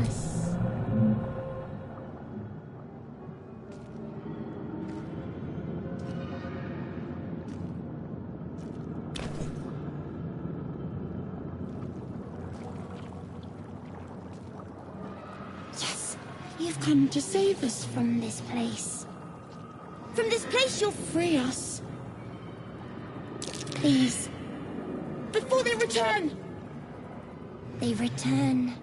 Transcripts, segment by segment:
us. Yes, you've come to save us from this place. From this place you'll free us. Please. Before they return! They return.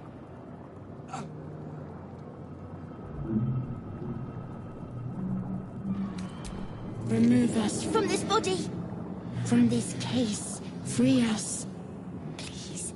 Remove us from this body. From this case. Free us. Please.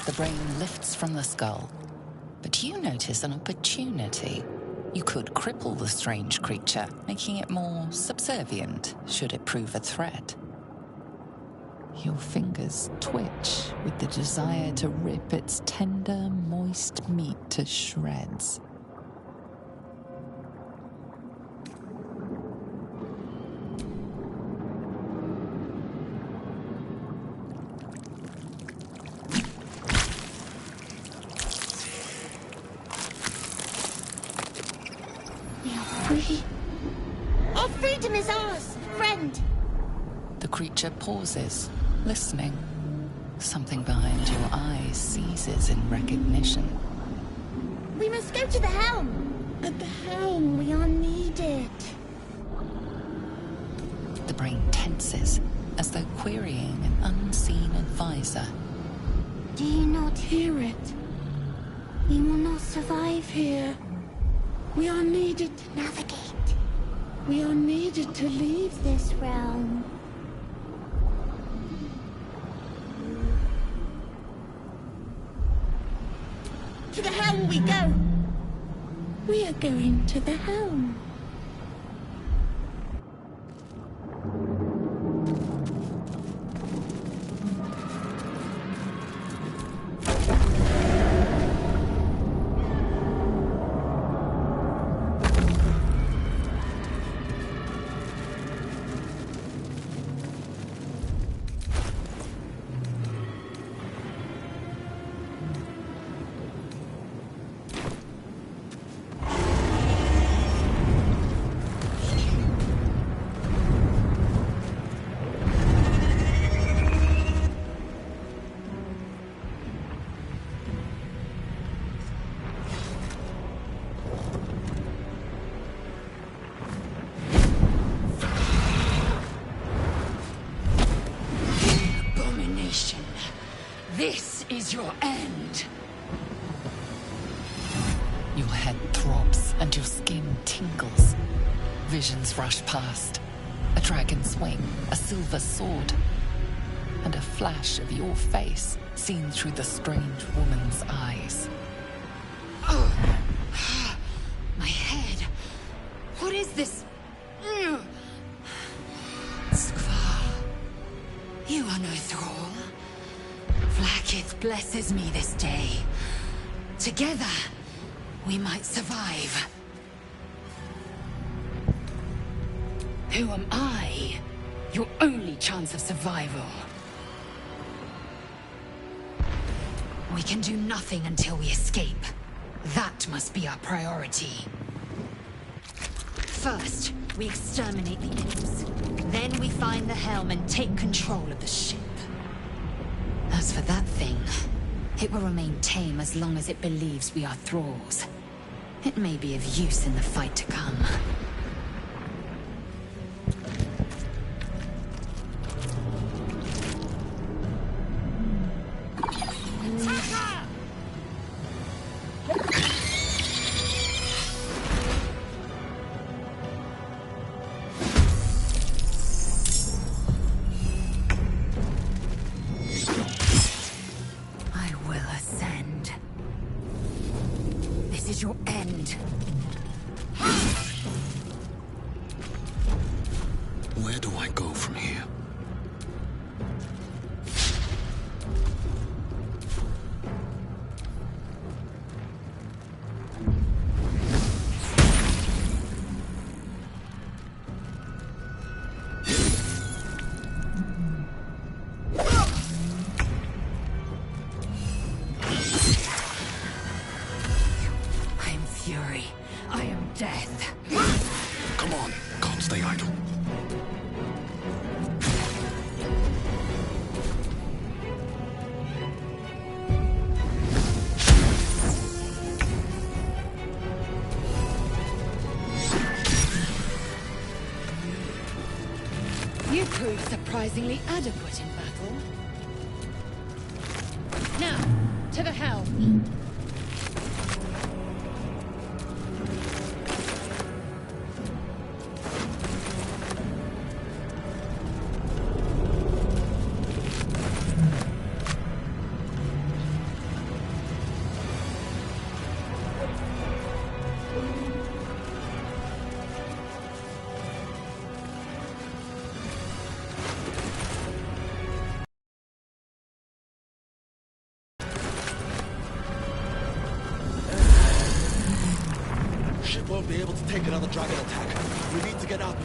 The brain lifts from the skull, but you notice an opportunity. You could cripple the strange creature, making it more subservient should it prove a threat. Your fingers twitch with the desire to rip its tender, moist meat to shreds. Free. Our freedom is ours, friend. The creature pauses, listening. Something behind your eyes seizes in recognition. We must go to the helm. At the helm, we are needed. The brain tenses, as though querying an unseen advisor. Do you not hear it? We will not survive here. We are needed to navigate. We are needed to leave this realm. To the helm we go. We are going to the helm. This is your end. Your head throbs and your skin tingles. Visions rush past. A dragon's wing, a silver sword, and a flash of your face seen through the strange woman's eyes. My head. What is this? Skvar, you are no thrall. Vlaakith blesses me this day. Together, we might survive. Who am I? Your only chance of survival. We can do nothing until we escape. That must be our priority. First, we exterminate the imps. Then we find the helm and take control of the ship. As for that thing, it will remain tame as long as it believes we are thralls. It may be of use in the fight to come. is your end. Where do I go from here? I am fury. I am death. Come on, can't stay idle. You proved surprisingly adequate in battle. Now, to the helm. Ship won't be able to take another dragon attack. We need to get out.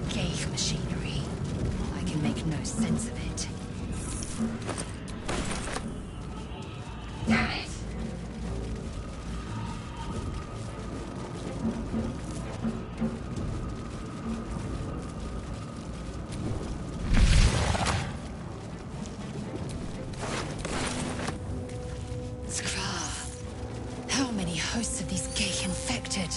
Ghaik machinery. I can make no sense of it. Damn it! Skra. How many hosts of these Ghaik infected?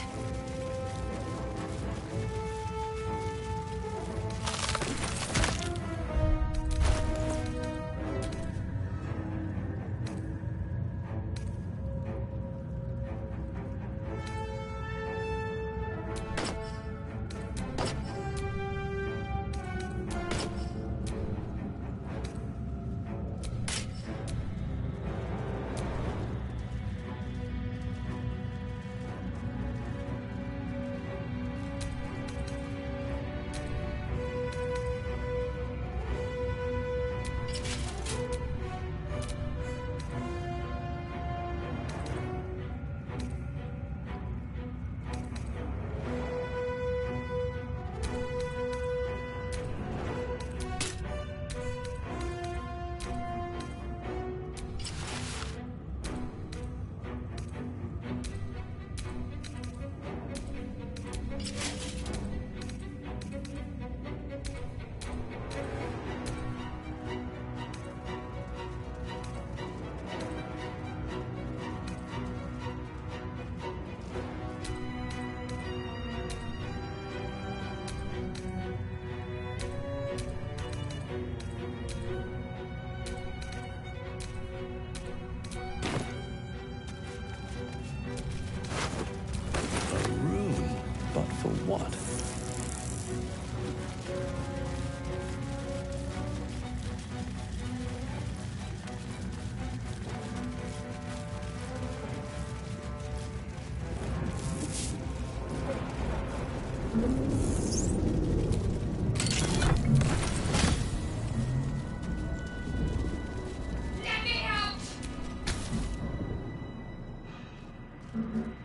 A rune, but for what?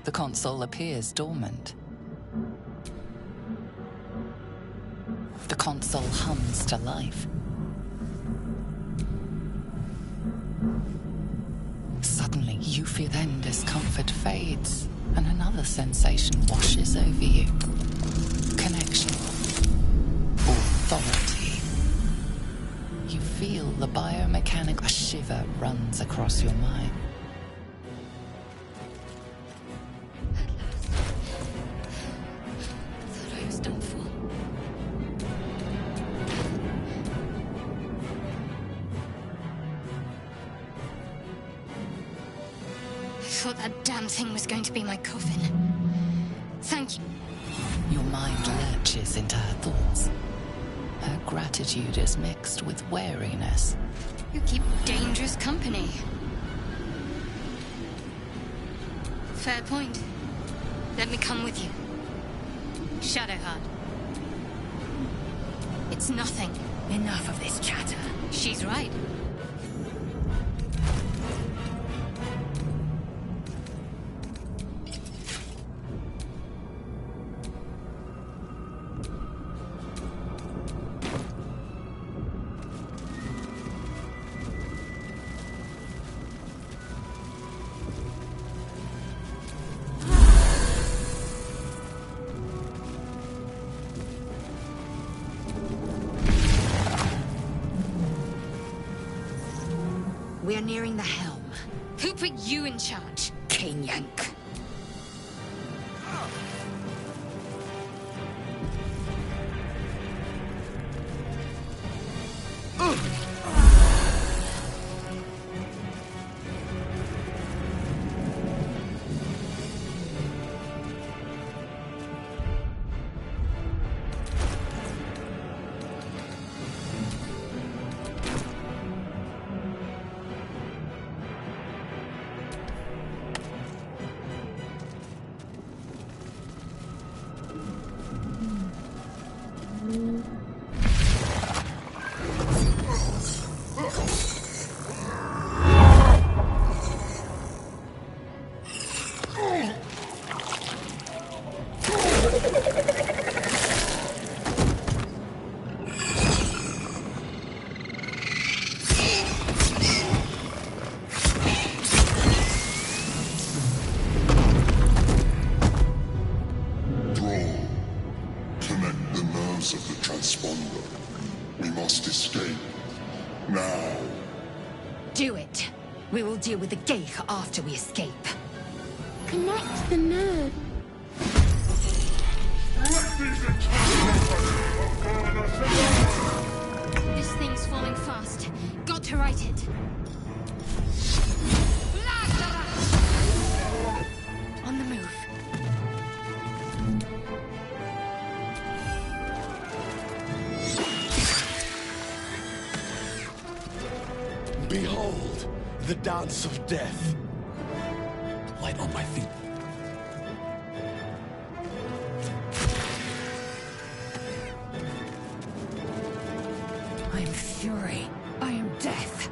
The console appears dormant. The console hums to life. Suddenly, you feel then discomfort fades, and another sensation washes over you. Connection. Authority. You feel the biomechanical shiver runs across your mind. thought that damn thing was going to be my coffin. Thank you. Your mind lurches into her thoughts. Her gratitude is mixed with wariness. You keep dangerous company. Fair point. Let me come with you. Shadowheart. It's nothing. Enough of this chatter. She's right. We are nearing the helm. Who put you in charge? King Yank. Do it. We will deal with the Geich after we escape. Connect the nerve. This thing's falling fast. Got to right it. On the move. Behold, the dance of death. Light on my feet. I am fury. I am death.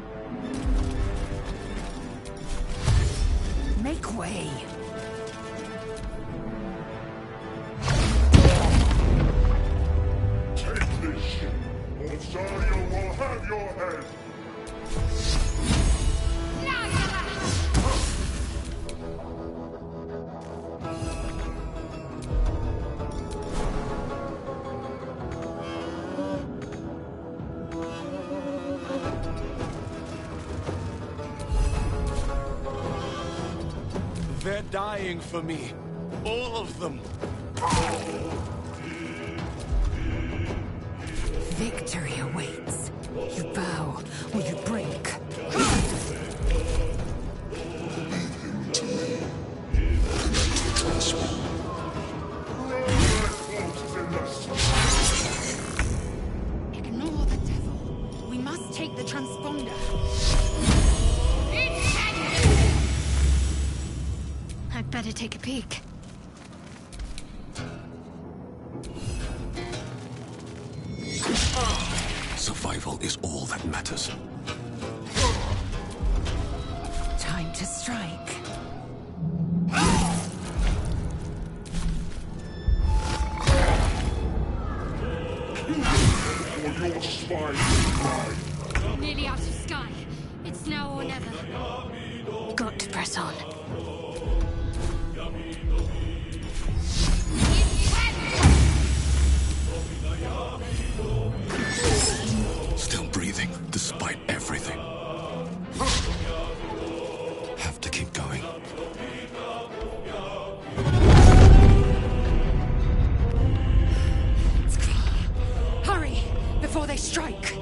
Make way. Take this ship, or Zarya will have your head. They're dying for me. All of them. Victory awaits. You bow or you break. Ignore the devil. We must take the transponder. I'd better take a peek. Survival is all that matters. Time to strike. Or your spine will die. Nearly out of sky. It's now or never. Got to press on. Still breathing, despite everything. Have to keep going. Hurry! Before they strike!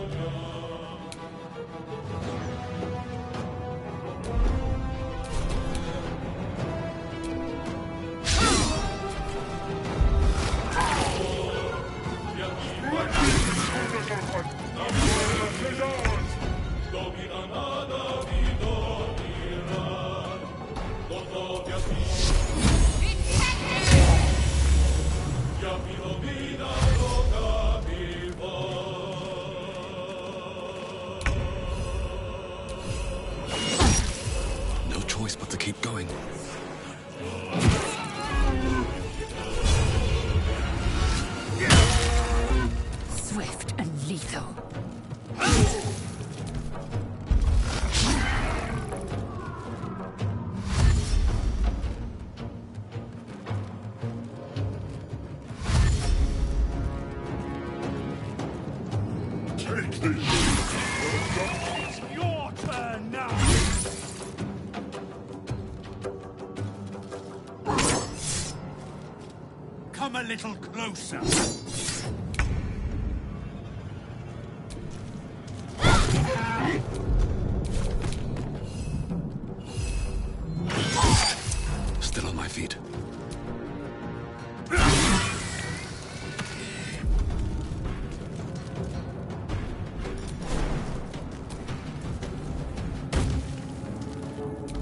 Swift and lethal. Take this! It's your turn now! Come a little closer. Still on my feet.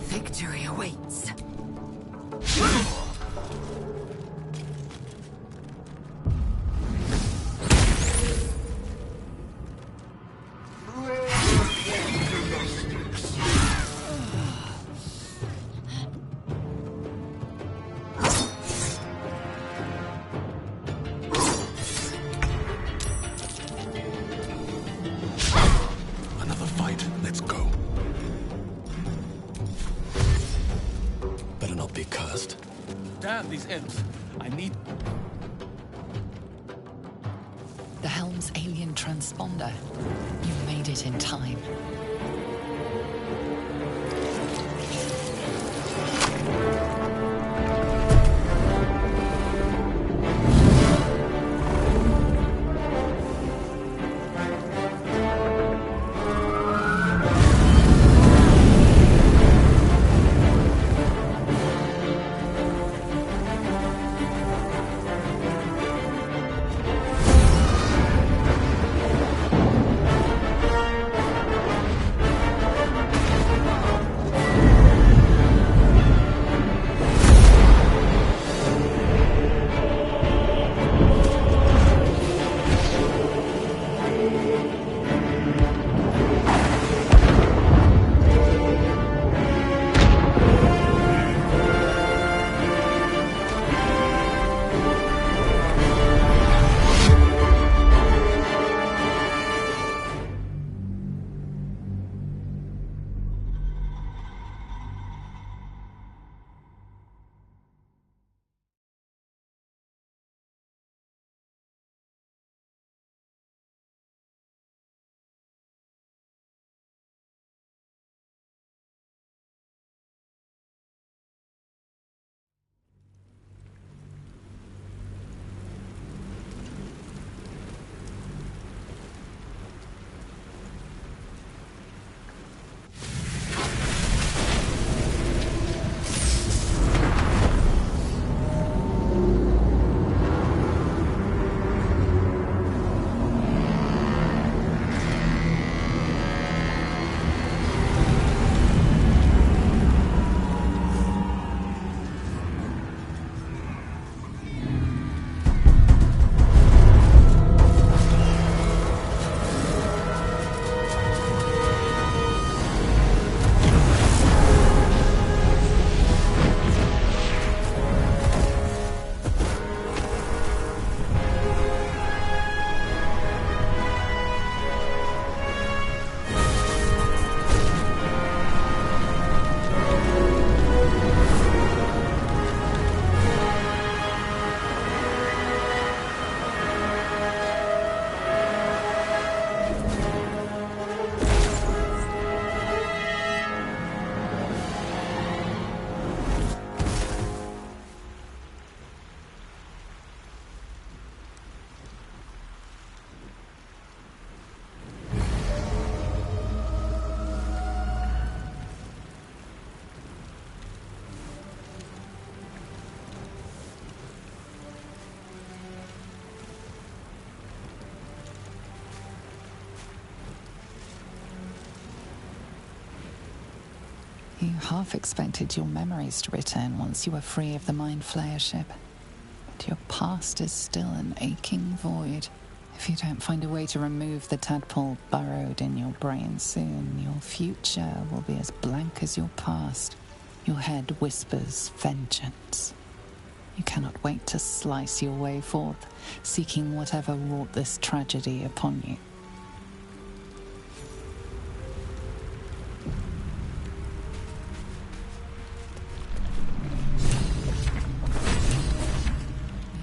Victory awaits. Another fight. Let's go. Better not be cursed. Damn these imps. I need... The Helm's alien transponder. You made it in time. You half expected your memories to return once you were free of the Mind Flayer ship. But your past is still an aching void. If you don't find a way to remove the tadpole burrowed in your brain soon, your future will be as blank as your past. Your head whispers vengeance. You cannot wait to slice your way forth, seeking whatever wrought this tragedy upon you.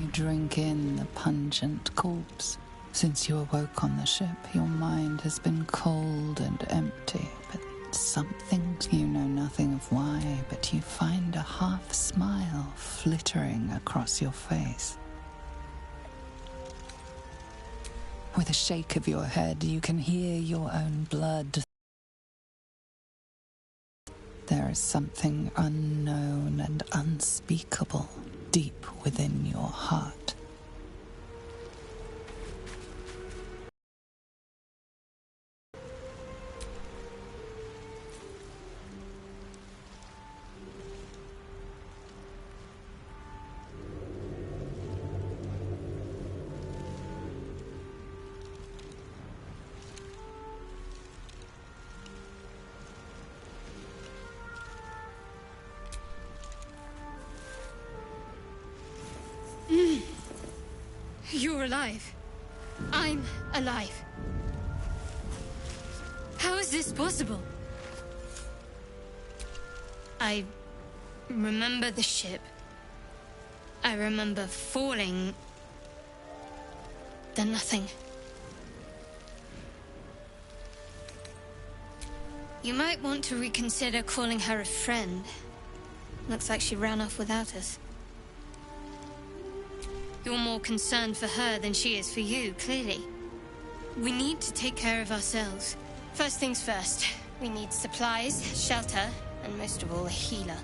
You drink in the pungent corpse. Since you awoke on the ship, your mind has been cold and empty, but something, you know nothing of why, but you find a half smile flittering across your face. With a shake of your head, you can hear your own blood. There is something unknown and unspeakable deep within your heart. You're alive. I'm alive. How is this possible? I remember the ship. I remember falling. Then nothing. You might want to reconsider calling her a friend. Looks like she ran off without us. You're more concerned for her than she is for you, clearly. We need to take care of ourselves. First things first, we need supplies, shelter, and most of all, a healer.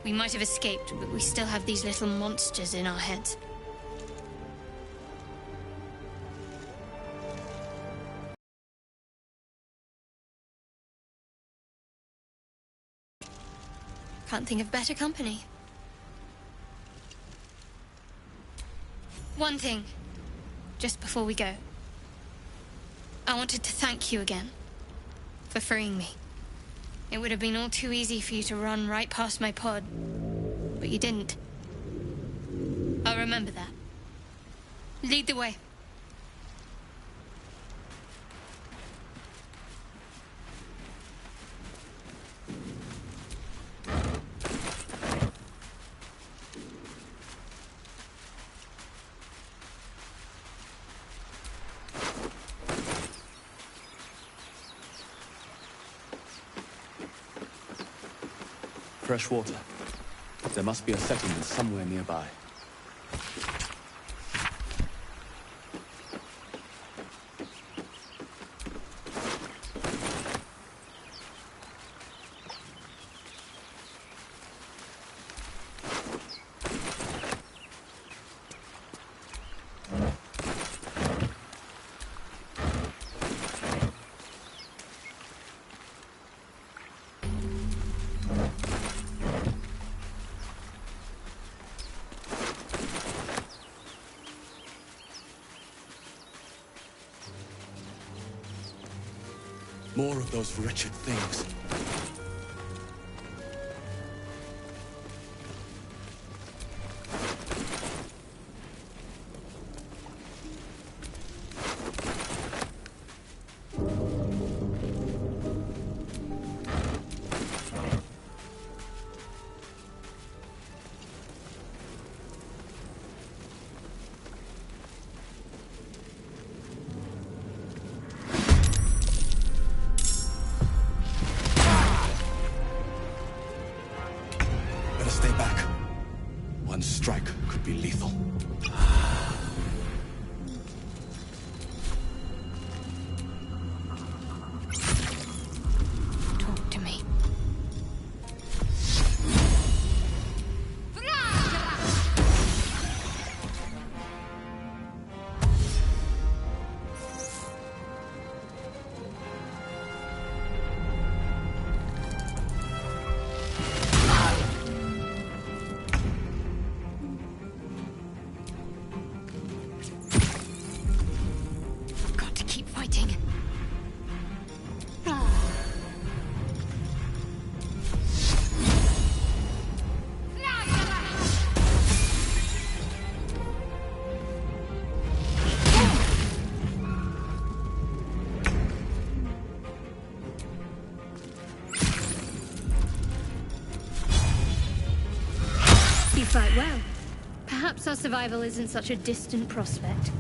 We might have escaped, but we still have these little monsters in our heads. Can't think of better company. One thing, just before we go. I wanted to thank you again for freeing me. It would have been all too easy for you to run right past my pod, but you didn't. I'll remember that. Lead the way. Fresh water. There must be a settlement somewhere nearby. More of those wretched things. Stay back. One strike could be lethal. Talk to me. You fight well. Perhaps our survival isn't such a distant prospect.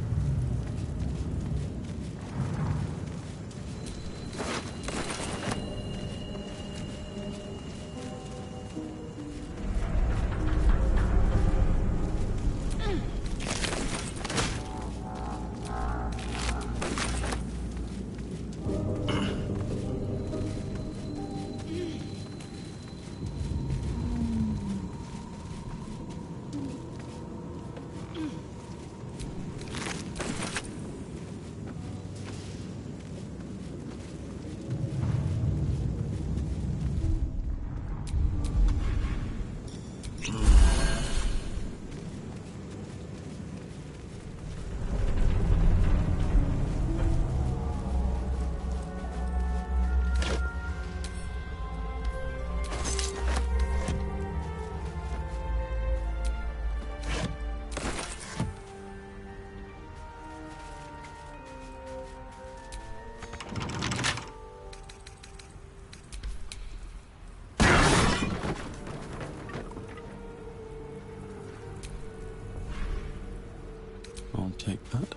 I'll take that.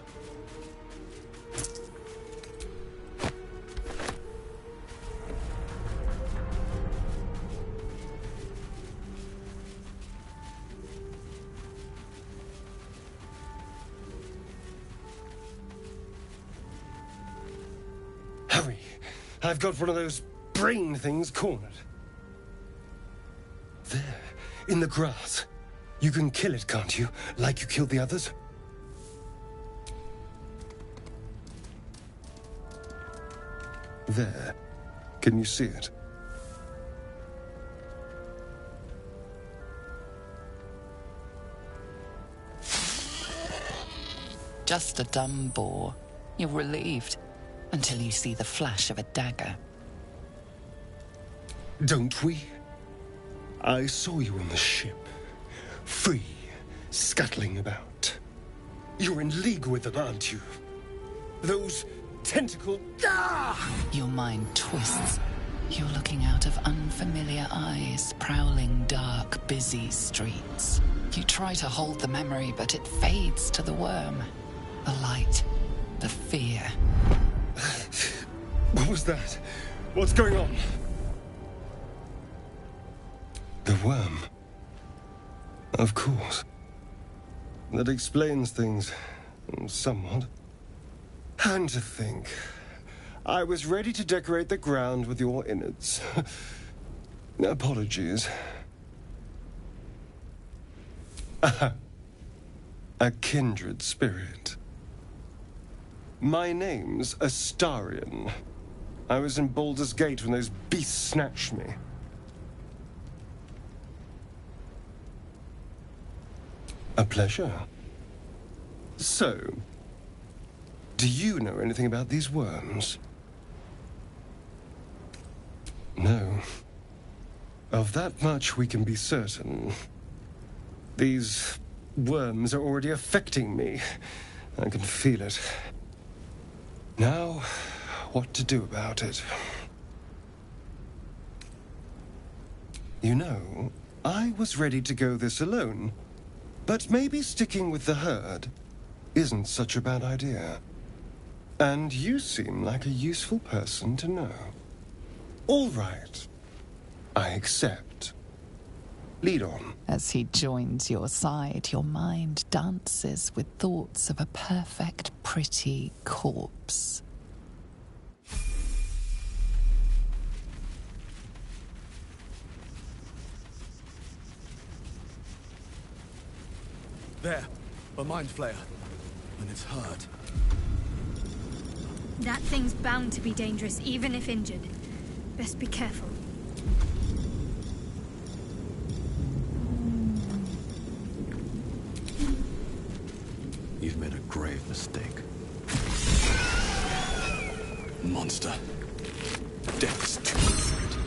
Hurry! I've got one of those brain things cornered. There, in the grass. You can kill it, can't you? Like you killed the others? There. Can you see it? Just a dumb boar. You're relieved until you see the flash of a dagger. Don't we? I saw you on the ship. Free, scuttling about. You're in league with them, aren't you? Those tentacle... Ah! Your mind twists. You're looking out of unfamiliar eyes, prowling dark, busy streets. You try to hold the memory, but it fades to the worm. The light. The fear. What was that? What's going on? The worm. Of course. That explains things. Somewhat. And to think, I was ready to decorate the ground with your innards. Apologies. A kindred spirit. My name's Astarion. I was in Baldur's Gate when those beasts snatched me. A pleasure. So, do you know anything about these worms? No. Of that much we can be certain. These worms are already affecting me. I can feel it. Now, what to do about it? You know, I was ready to go this alone. But maybe sticking with the herd isn't such a bad idea. And you seem like a useful person to know. All right. I accept. Lead on. As he joins your side, your mind dances with thoughts of a perfect, pretty corpse. There, a mind flayer. And it's hurt. That thing's bound to be dangerous, even if injured. Best be careful. You've made a grave mistake. Monster. Death's too good for it.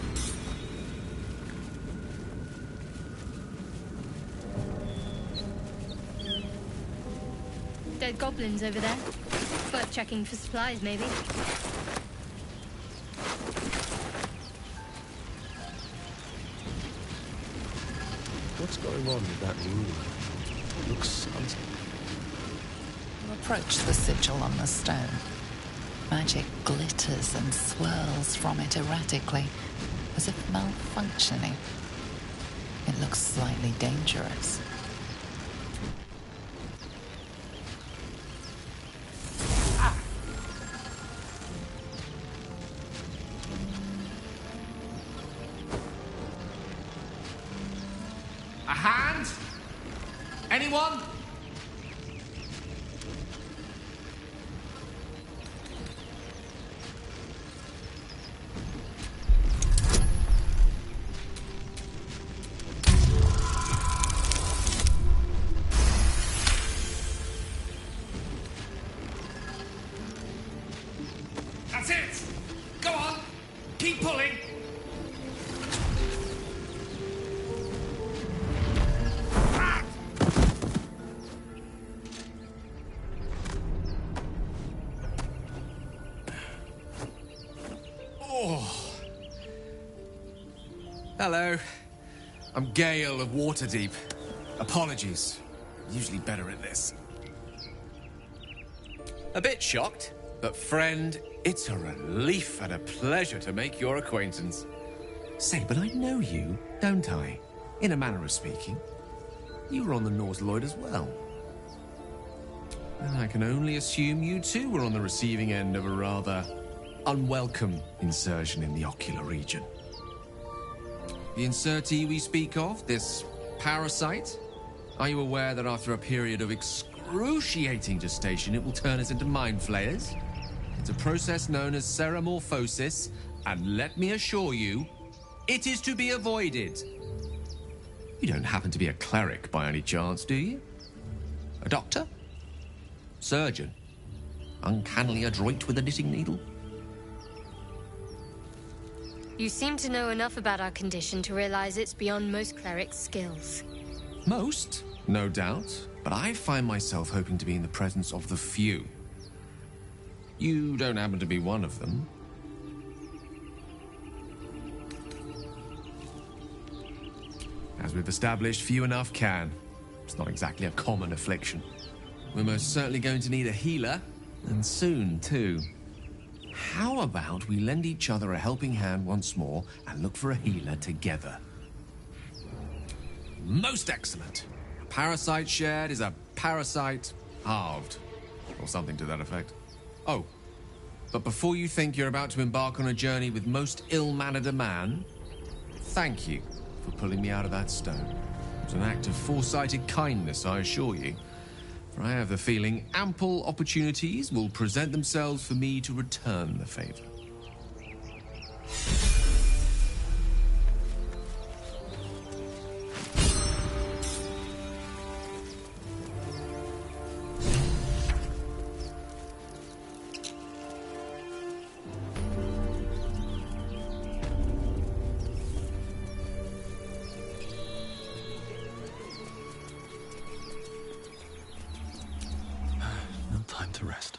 Dead goblins over there. Worth checking for supplies, maybe. What's going on with that room? It looks something. You approach the sigil on the stone. Magic glitters and swirls from it erratically, as if malfunctioning. It looks slightly dangerous. A hand? Anyone? That's it! Go on! Keep pulling! Oh. Hello. I'm Gale of Waterdeep. Apologies. Usually better at this. A bit shocked, but friend, it's a relief and a pleasure to make your acquaintance. Say, but I know you, don't I? In a manner of speaking. You were on the Nautiloid as well. And I can only assume you too were on the receiving end of a rather unwelcome insertion in the ocular region. The insertee we speak of, this parasite, are you aware that after a period of excruciating gestation, it will turn us into mind flayers? It's a process known as ceramorphosis, and let me assure you, it is to be avoided. You don't happen to be a cleric by any chance, do you? A doctor? Surgeon? Uncannily adroit with a knitting needle? You seem to know enough about our condition to realize it's beyond most clerics' skills. Most, no doubt, but I find myself hoping to be in the presence of the few. You don't happen to be one of them. As we've established, few enough can. It's not exactly a common affliction. We're most certainly going to need a healer, and soon, too. How about we lend each other a helping hand once more and look for a healer together? Most excellent. A parasite shared is a parasite halved, or something to that effect. Oh, but before you think you're about to embark on a journey with most ill-mannered a man, thank you for pulling me out of that stone. It was an act of foresighted kindness, I assure you. For I have the feeling ample opportunities will present themselves for me to return the favor. Time to rest.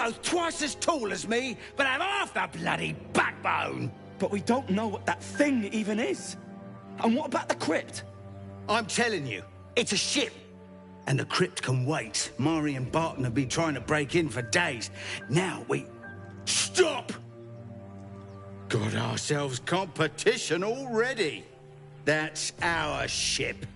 both twice as tall as me, but have half the bloody backbone. But we don't know what that thing even is. And what about the crypt? I'm telling you, it's a ship. And the crypt can wait. Mari and Barton have been trying to break in for days. Now we... Stop! Got ourselves competition already. That's our ship.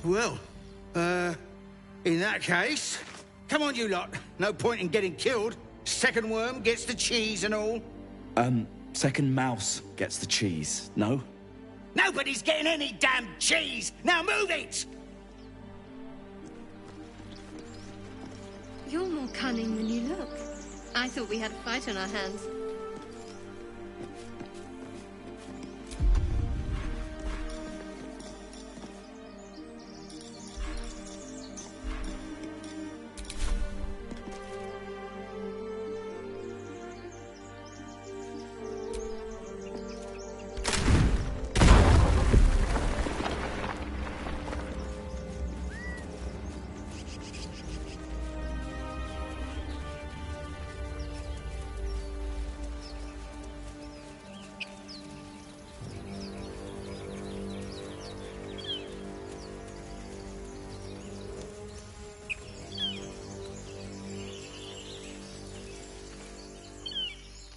Well, in that case, come on, you lot. No point in getting killed. Second worm gets the cheese and all. Second mouse gets the cheese, no? Nobody's getting any damn cheese! Now move it! You're more cunning than you look. I thought we had a fight on our hands.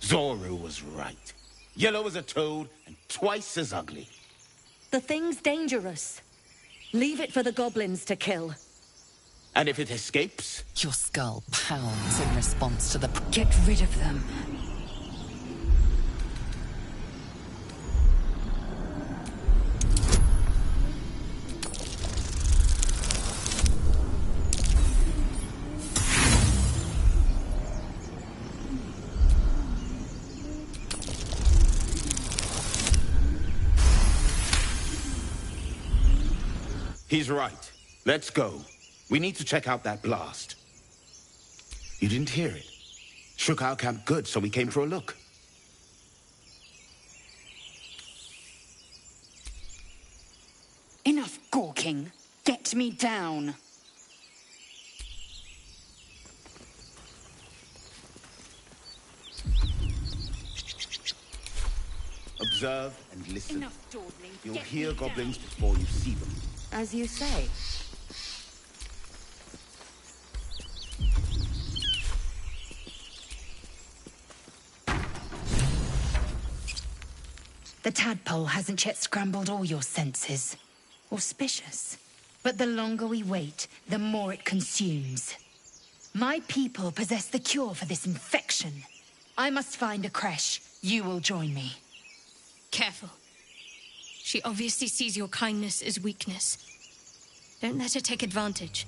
Zoru was right. Yellow as a toad and twice as ugly. The thing's dangerous. Leave it for the goblins to kill. And if it escapes? Your skull pounds in response to the... Get rid of them. He's right. Let's go. We need to check out that blast. You didn't hear it? Shook our camp good, so we came for a look. Enough gawking. Get me down. Observe and listen. Enough dawdling. You'll Get hear me goblins down. before you see them. As you say. The tadpole hasn't yet scrambled all your senses. Auspicious. But the longer we wait, the more it consumes. My people possess the cure for this infection. I must find a creche. You will join me. Careful. She obviously sees your kindness as weakness. Don't let her take advantage.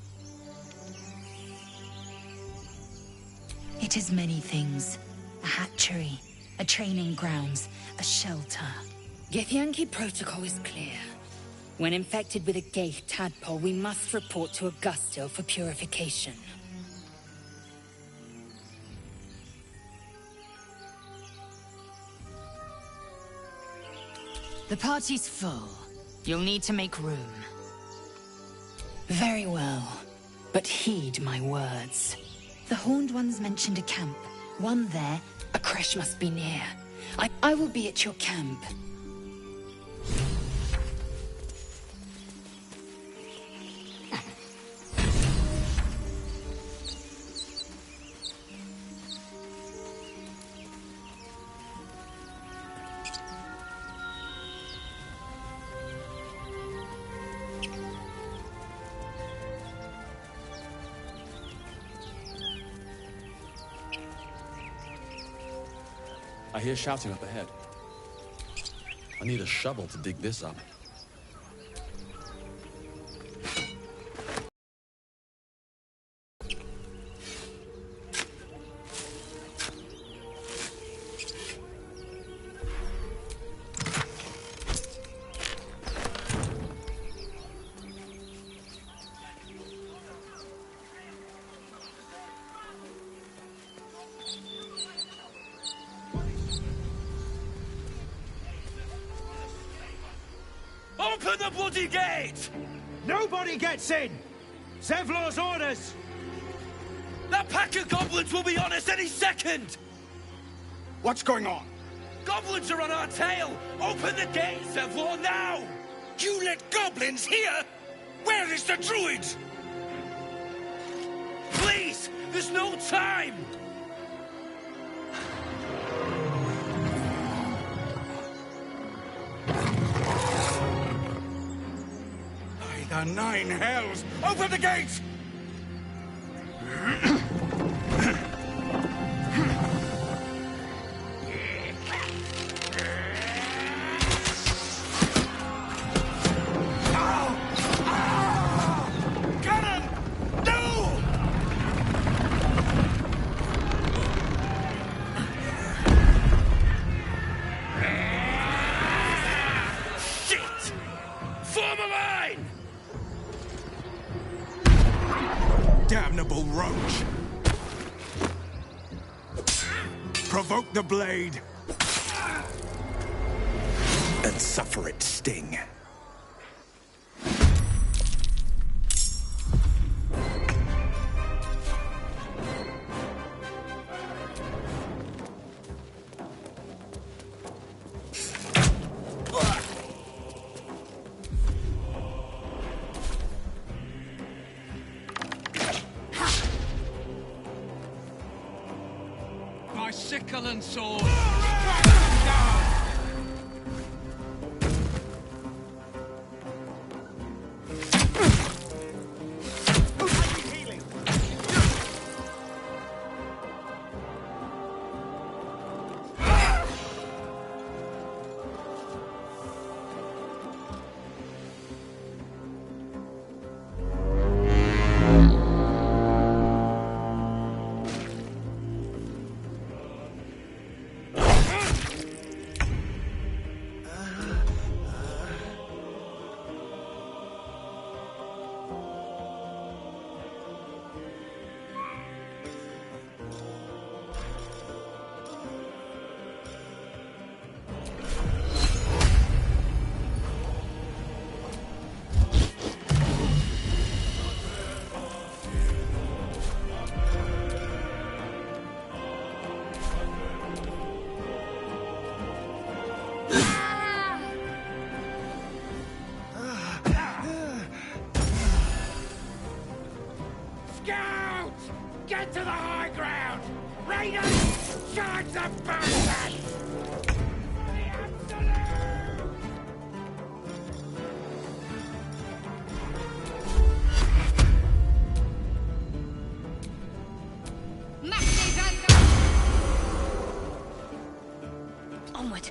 It is many things. A hatchery, a training grounds, a shelter. Githyanki protocol is clear. When infected with a Gaith tadpole, we must report to Augustil for purification. The party's full. You'll need to make room. Very well, but heed my words. The Horned Ones mentioned a camp. One there, a creche must be near. I will be at your camp. I hear shouting up ahead. I need a shovel to dig this up. Open the bloody gate! Nobody gets in! Zevlor's orders! That pack of goblins will be on us any second! What's going on? Goblins are on our tail! Open the gate, Zevlor, now! You let goblins here? Where is the druid? Please! There's no time! By the 9 hells! Open the gate! Damnable roach! Provoke the blade! And suffer its sting. My sickle and sword! Get to the high ground! Raiders, charge the bastards! Onward.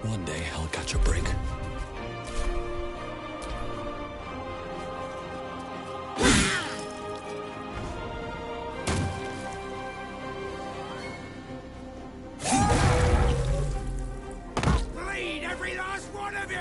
One day I'll catch a break. Bleed, every last one of you!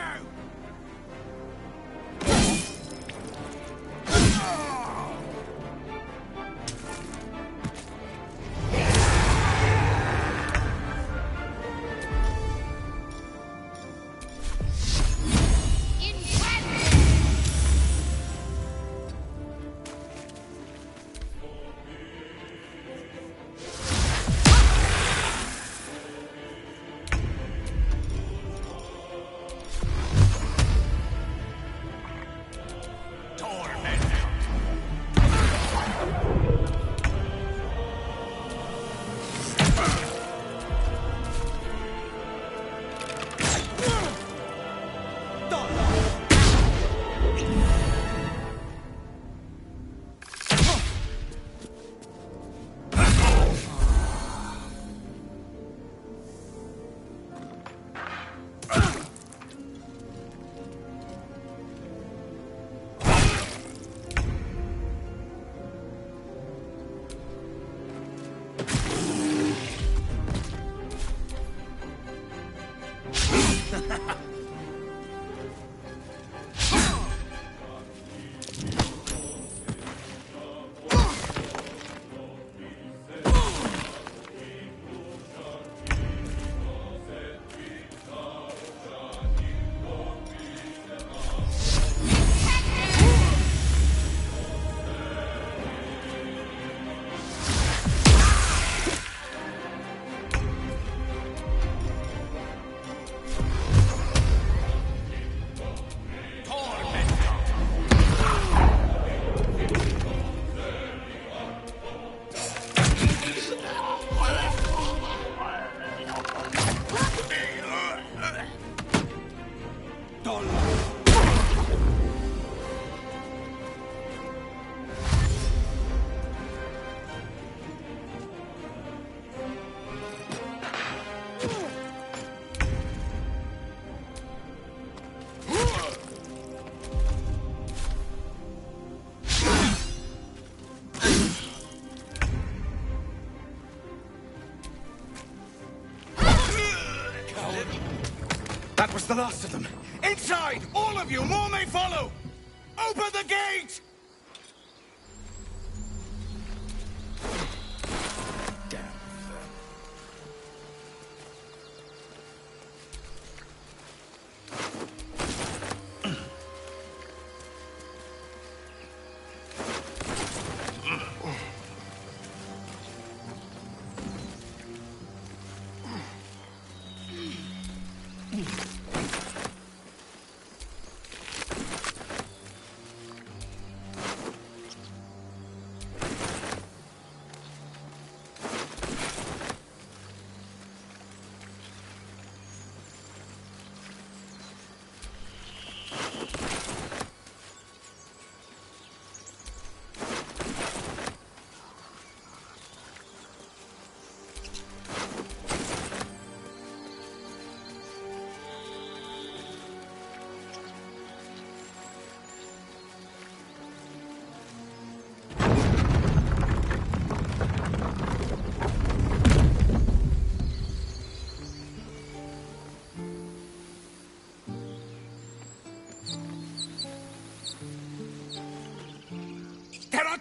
was the last of them. Inside! All of you! More may follow! Open the gate!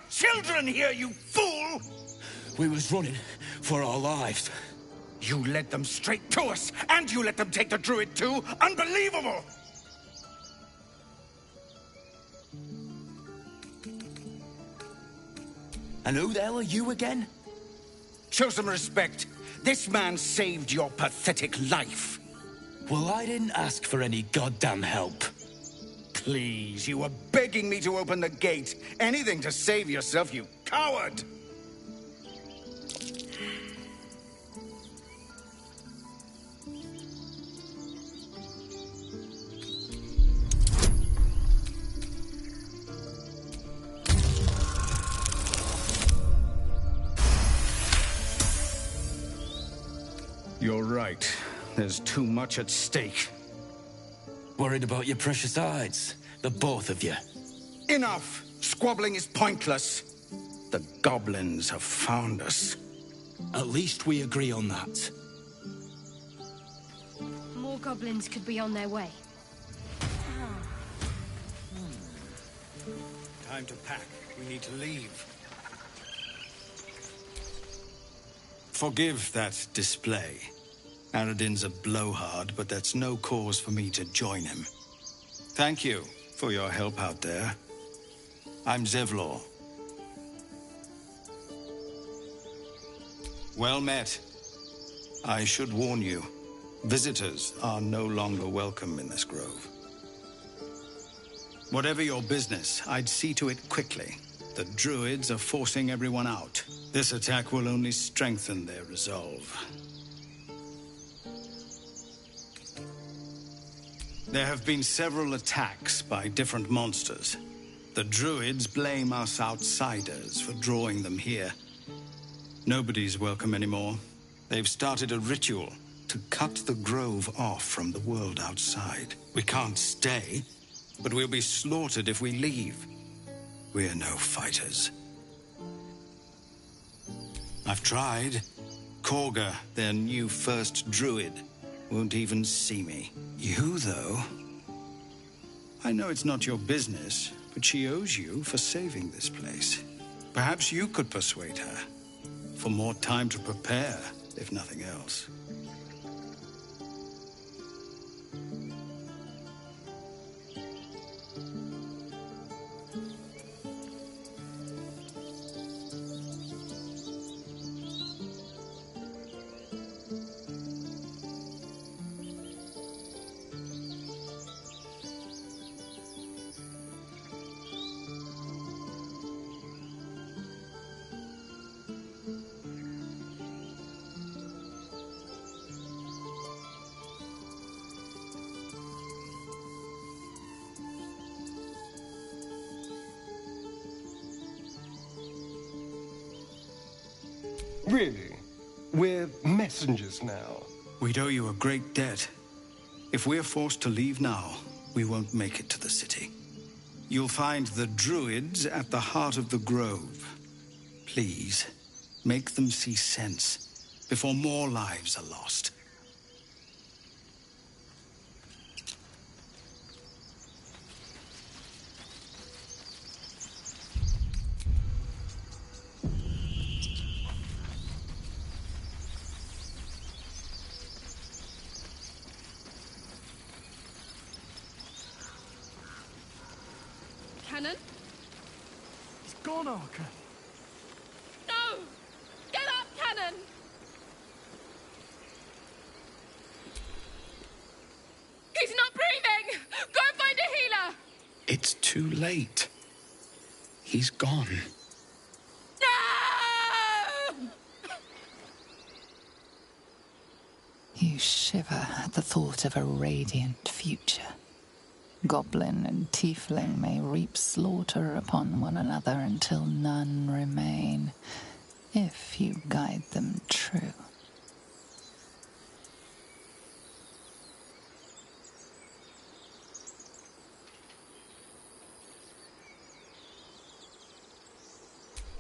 Children here, you fool! We was running for our lives. You led them straight to us, and you let them take the druid too? Unbelievable! And who the hell are you again? Show some respect. This man saved your pathetic life. Well, I didn't ask for any goddamn help. Please, you were begging me to open the gate. Anything to save yourself, you coward! You're right. There's too much at stake. Worried about your precious hides, the both of you. Enough! Squabbling is pointless. The goblins have found us. At least we agree on that. More goblins could be on their way. Time to pack. We need to leave. Forgive that display. Aradin's a blowhard, but that's no cause for me to join him. Thank you for your help out there. I'm Zevlor. Well met. I should warn you, visitors are no longer welcome in this grove. Whatever your business, I'd see to it quickly. The druids are forcing everyone out. This attack will only strengthen their resolve. There have been several attacks by different monsters. The druids blame us outsiders for drawing them here. Nobody's welcome anymore. They've started a ritual to cut the grove off from the world outside. We can't stay, but we'll be slaughtered if we leave. We're no fighters. I've tried. Korga, their new first druid, won't even see me. You, though? I know it's not your business, but she owes you for saving this place. Perhaps you could persuade her. For more time to prepare, if nothing else. Really? We're messengers now. We'd owe you a great debt. If we're forced to leave now, we won't make it to the city. You'll find the druids at the heart of the grove. Please, make them see sense before more lives are lost. cannon. He's gone, Arca. No! Get up, cannon! He's not breathing! Go find a healer! It's too late. He's gone. No! You shiver at the thought of a radiant future. Goblin and tiefling may reap slaughter upon one another until none remain, if you guide them true.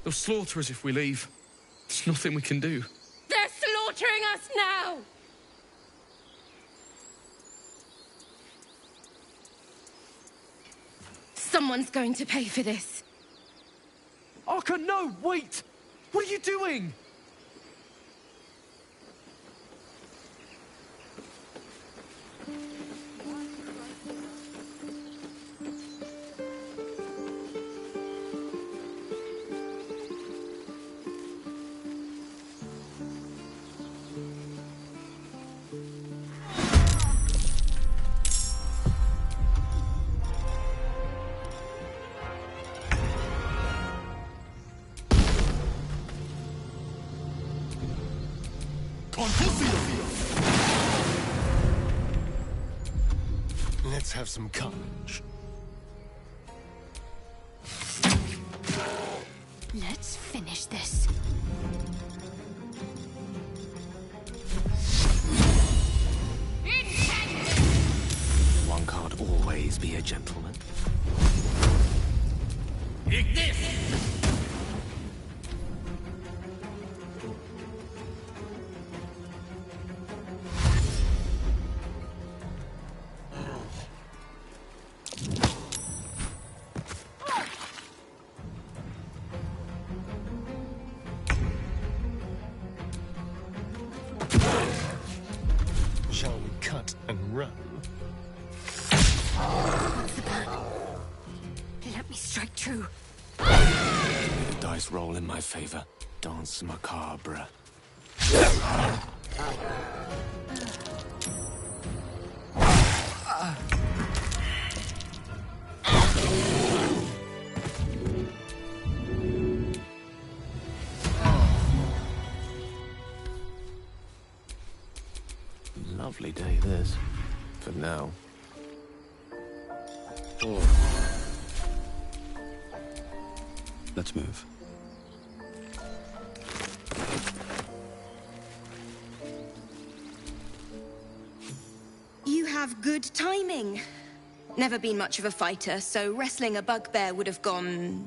They'll slaughter us if we leave. There's nothing we can do. They're slaughtering us now! Someone's going to pay for this. Arca, no! Wait! What are you doing? Let's have some carnage. Let's finish this. One can't always be a gentleman. Ignis! Shall we cut and run? What's the plan? Let me strike true. The dice roll in my favor. Dance macabre. Lovely day, this. For now. Let's move. You have good timing. Never been much of a fighter, so wrestling a bugbear would have gone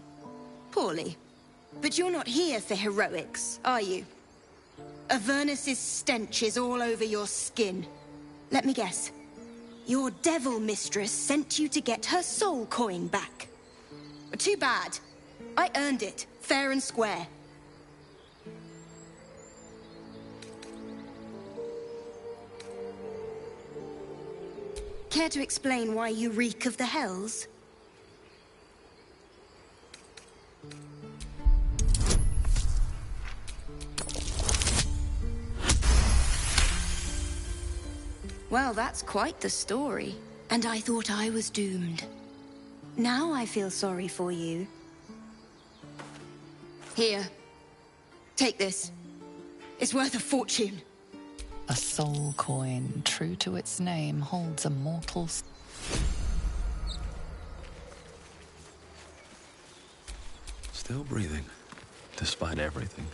poorly. But you're not here for heroics, are you? Avernus's stench is all over your skin. Let me guess. Your devil mistress sent you to get her soul coin back. Too bad. I earned it, fair and square. Care to explain why you reek of the Hells? Well, that's quite the story. And I thought I was doomed. Now I feel sorry for you. Here. Take this. It's worth a fortune. A soul coin, true to its name, holds a mortal... Still breathing, despite everything.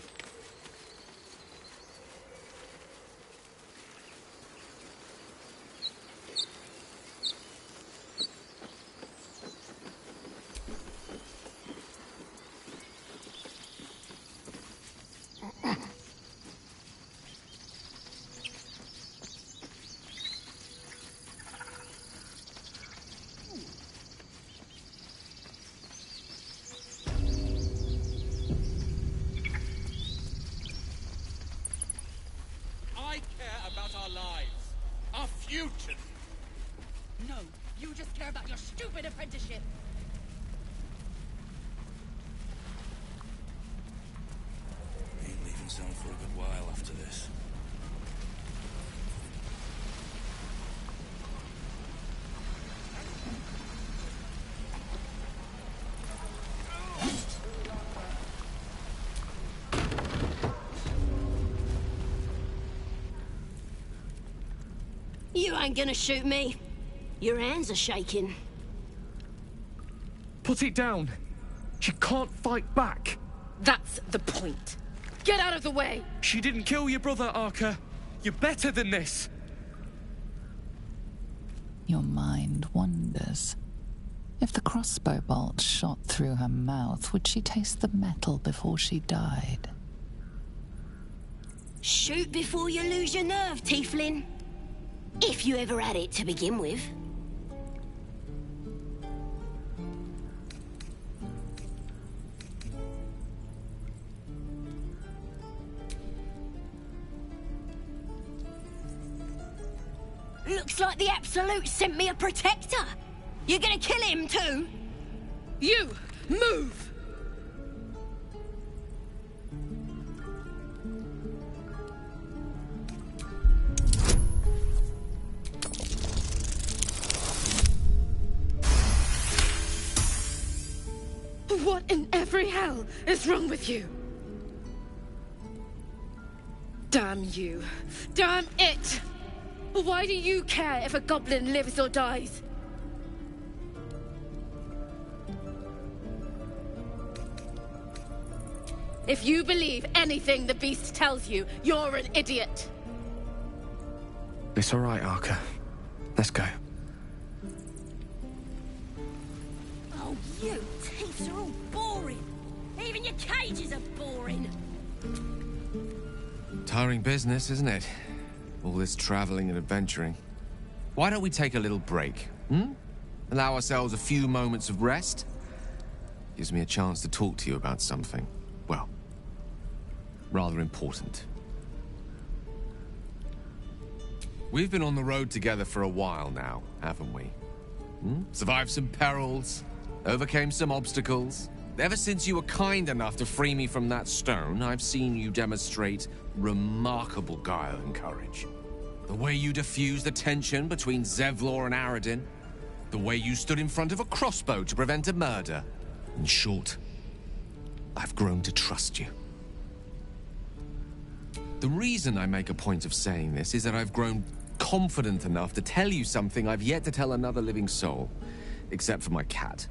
I care about our lives. Our future. No, you just care about your stupid apprenticeship. a good while after this. You ain't gonna shoot me. Your hands are shaking. Put it down. She can't fight back. That's the point. Get out of the way! She didn't kill your brother, Arca. You're better than this. Your mind wanders. If the crossbow bolt shot through her mouth, would she taste the metal before she died? Shoot before you lose your nerve, Tiefling. If you ever had it to begin with. Looks like the Absolute sent me a protector. You're gonna kill him too? You! Move! What in every hell is wrong with you? Damn you. Damn it! Why do you care if a goblin lives or dies? If you believe anything the beast tells you, you're an idiot. It's all right, Arca. Let's go. Oh, you thieves are all boring. Even your cages are boring. Tiring business, isn't it? All this traveling and adventuring. Why don't we take a little break, Allow ourselves a few moments of rest? Gives me a chance to talk to you about something, well, rather important. We've been on the road together for a while now, haven't we? Survived some perils, overcame some obstacles. Ever since you were kind enough to free me from that stone, I've seen you demonstrate remarkable guile and courage. The way you diffused the tension between Zevlor and Aradin. The way you stood in front of a crossbow to prevent a murder. In short, I've grown to trust you. The reason I make a point of saying this is that I've grown confident enough to tell you something I've yet to tell another living soul, except for my cat.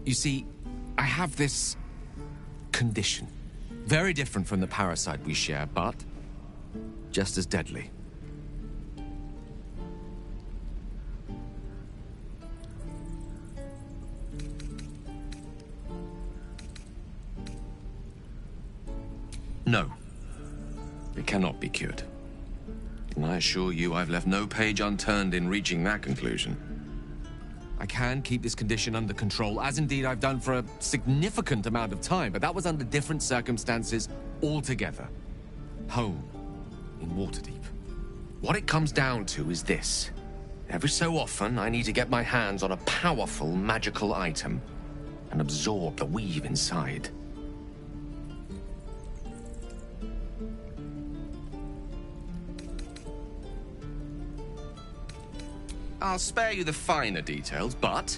You see, I have this condition. Very different from the parasite we share, but just as deadly. No, it cannot be cured. And I assure you I've left no page unturned in reaching that conclusion. I can keep this condition under control, as indeed I've done for a significant amount of time, but that was under different circumstances altogether. Home, in Waterdeep. What it comes down to is this. Every so often, I need to get my hands on a powerful magical item and absorb the weave inside. I'll spare you the finer details, but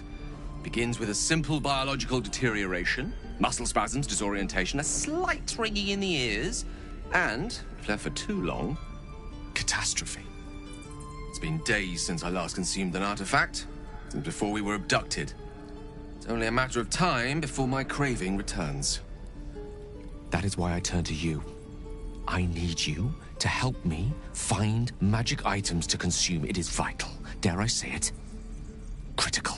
it begins with a simple biological deterioration, muscle spasms, disorientation, a slight ringing in the ears, and, if left for too long, catastrophe. It's been days since I last consumed an artifact, since before we were abducted. It's only a matter of time before my craving returns. That is why I turn to you. I need you to help me find magic items to consume. It is vital. Dare I say it? Critical.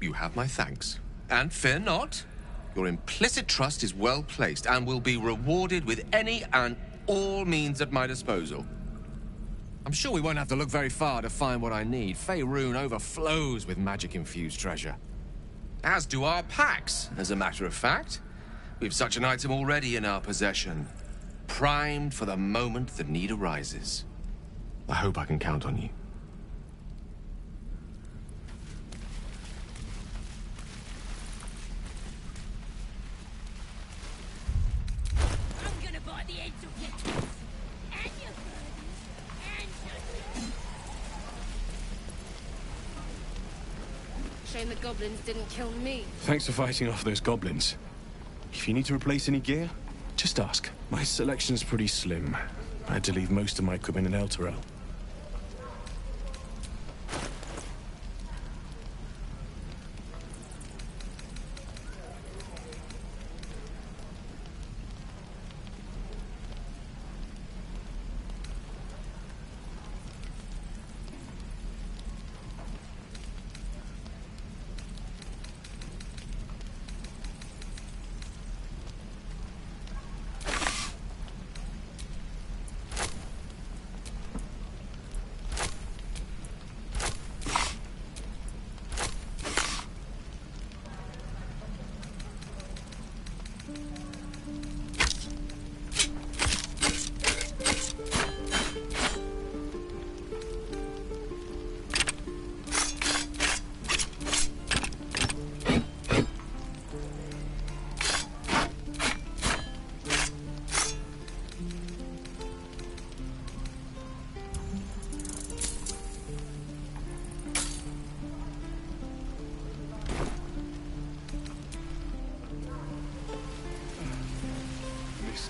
You have my thanks. And fear not. Your implicit trust is well placed and will be rewarded with any and all means at my disposal. I'm sure we won't have to look very far to find what I need. Faerun overflows with magic-infused treasure. As do our packs, as a matter of fact. We've such an item already in our possession. Primed for the moment the need arises. I hope I can count on you. Shame the goblins didn't kill me. Thanks for fighting off those goblins. If you need to replace any gear, just ask. My selection's pretty slim. I had to leave most of my equipment in Elturel.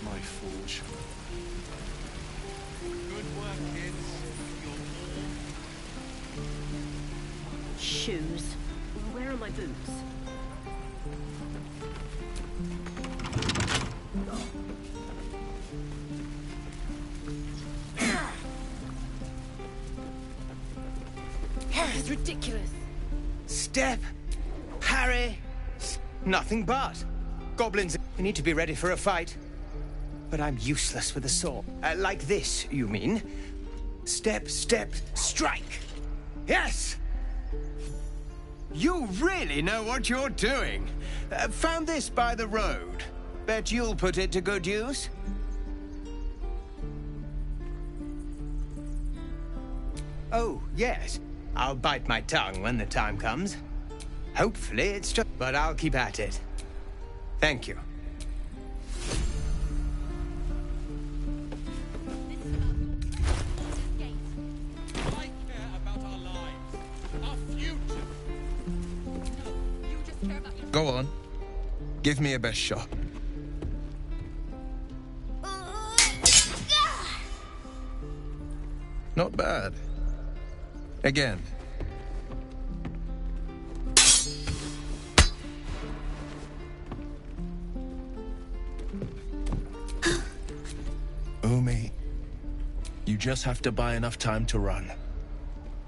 My forge. Good work, kids. Shoes. Where are my boots? It's ridiculous. Step, Harry, nothing but. Goblins, we need to be ready for a fight. But I'm useless with a sword. Like this, you mean? Step, step, strike. Yes! You really know what you're doing. Found this by the road. Bet you'll put it to good use. Oh, yes. I'll bite my tongue when the time comes. Hopefully it's just... But I'll keep at it. Thank you. Go on. Give me a best shot. Not bad. Again. Umi, you just have to buy enough time to run.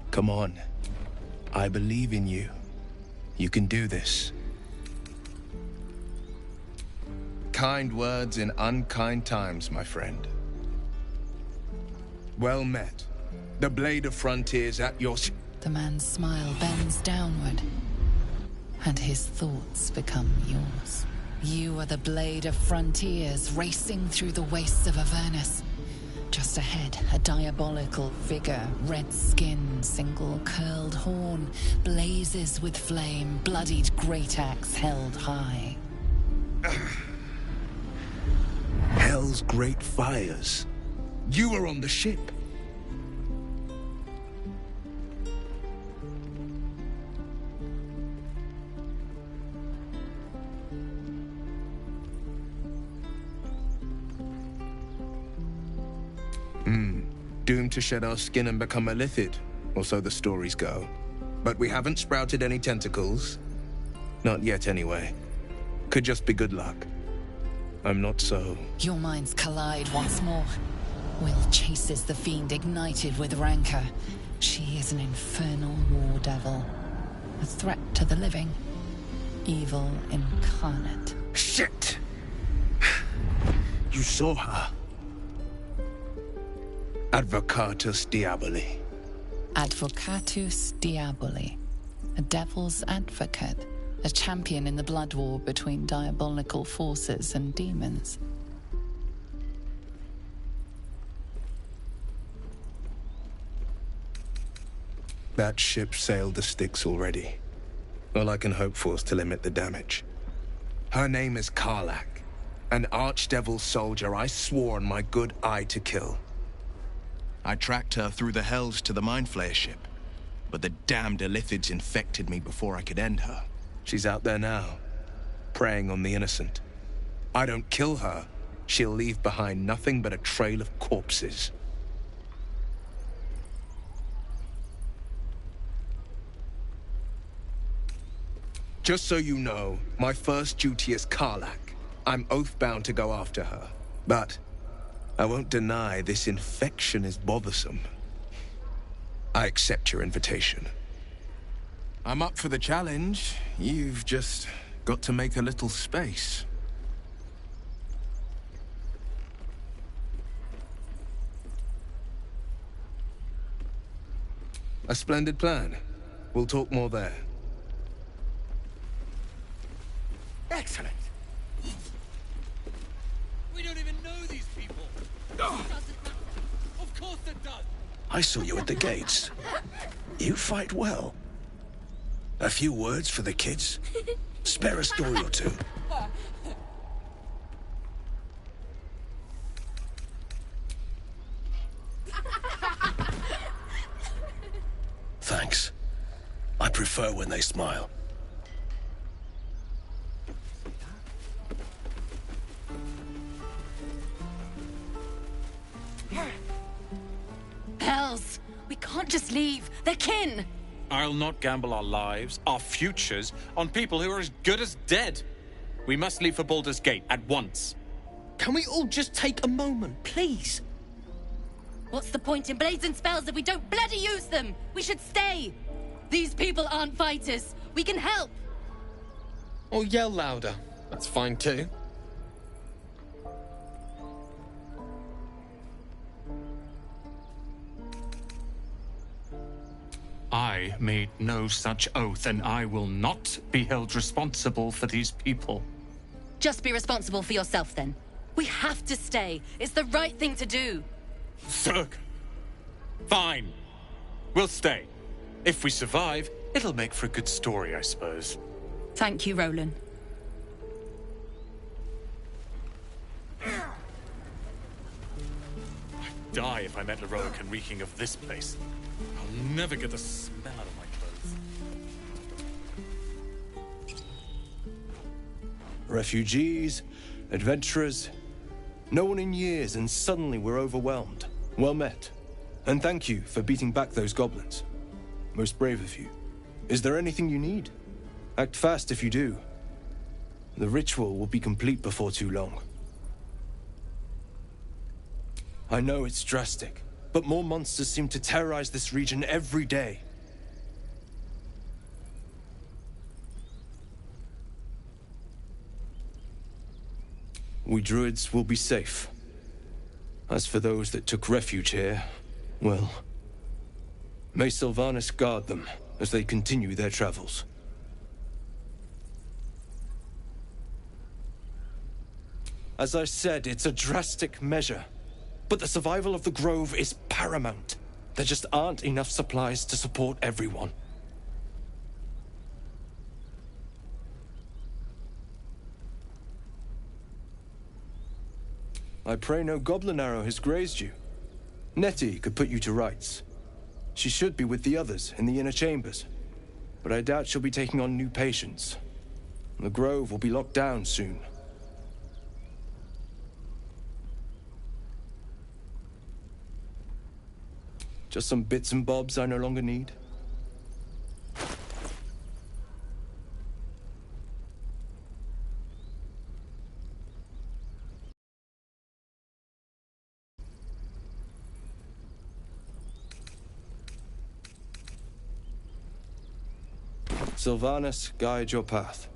Come on. I believe in you. You can do this. Kind words in unkind times, my friend. Well met. The Blade of Frontiers at your... The man's smile bends downward, and his thoughts become yours. You are the Blade of Frontiers, racing through the wastes of Avernus. Just ahead, a diabolical figure, red skin, single curled horn, blazes with flame, bloodied great axe held high. Hell's great fires. You were on the ship. Doomed to shed our skin and become a lithid, or so the stories go. But we haven't sprouted any tentacles. Not yet, anyway. Could just be good luck. I'm not so... Your minds collide once more. Will chases the fiend ignited with rancor. She is an infernal war devil. A threat to the living. Evil incarnate. Shit! You saw her. Advocatus Diaboli. Advocatus Diaboli. A devil's advocate. A champion in the blood war between diabolical forces and demons. That ship sailed the Styx already. All I can hope for is to limit the damage. Her name is Karlach, an archdevil soldier I swore on my good eye to kill. I tracked her through the Hells to the Mindflayer ship. but the damned Illithids infected me before I could end her. She's out there now, preying on the innocent. I don't kill her, she'll leave behind nothing but a trail of corpses. Just so you know, my first duty is Karlach. I'm oath-bound to go after her. But I won't deny this infection is bothersome. I accept your invitation. I'm up for the challenge. You've just got to make a little space. A splendid plan. We'll talk more there. Excellent. We don't even know these people. Oh. Of course it does. I saw you at the gates. You fight well. A few words for the kids. Spare a story or two. Thanks. I prefer when they smile. Hells! We can't just leave. They're kin! I'll not gamble our lives, our futures, on people who are as good as dead. We must leave for Baldur's Gate at once. Can we all just take a moment, please? What's the point in blazing spells if we don't bloody use them? We should stay! These people aren't fighters. We can help! Or yell louder. That's fine too. I made no such oath, and I will not be held responsible for these people. Just be responsible for yourself, then. We have to stay. It's the right thing to do. Thurg. Fine. We'll stay. If we survive, it'll make for a good story, I suppose. Thank you, Roland. I'd die if I met Leroic and reeking of this place. I'll never get the smell out of my clothes. Refugees, adventurers, no one in years, and suddenly we're overwhelmed. Well met. And thank you for beating back those goblins. Most brave of you. Is there anything you need? Act fast if you do. The ritual will be complete before too long. I know it's drastic, but more monsters seem to terrorize this region every day. We druids will be safe. As for those that took refuge here, well, may Sylvanas guard them as they continue their travels. As I said, it's a drastic measure, but the survival of the Grove is paramount. There just aren't enough supplies to support everyone. I pray no goblin arrow has grazed you. Nettie could put you to rights. She should be with the others in the inner chambers, but I doubt she'll be taking on new patients. The Grove will be locked down soon. Just some bits and bobs I no longer need. Sylvanas, guide your path.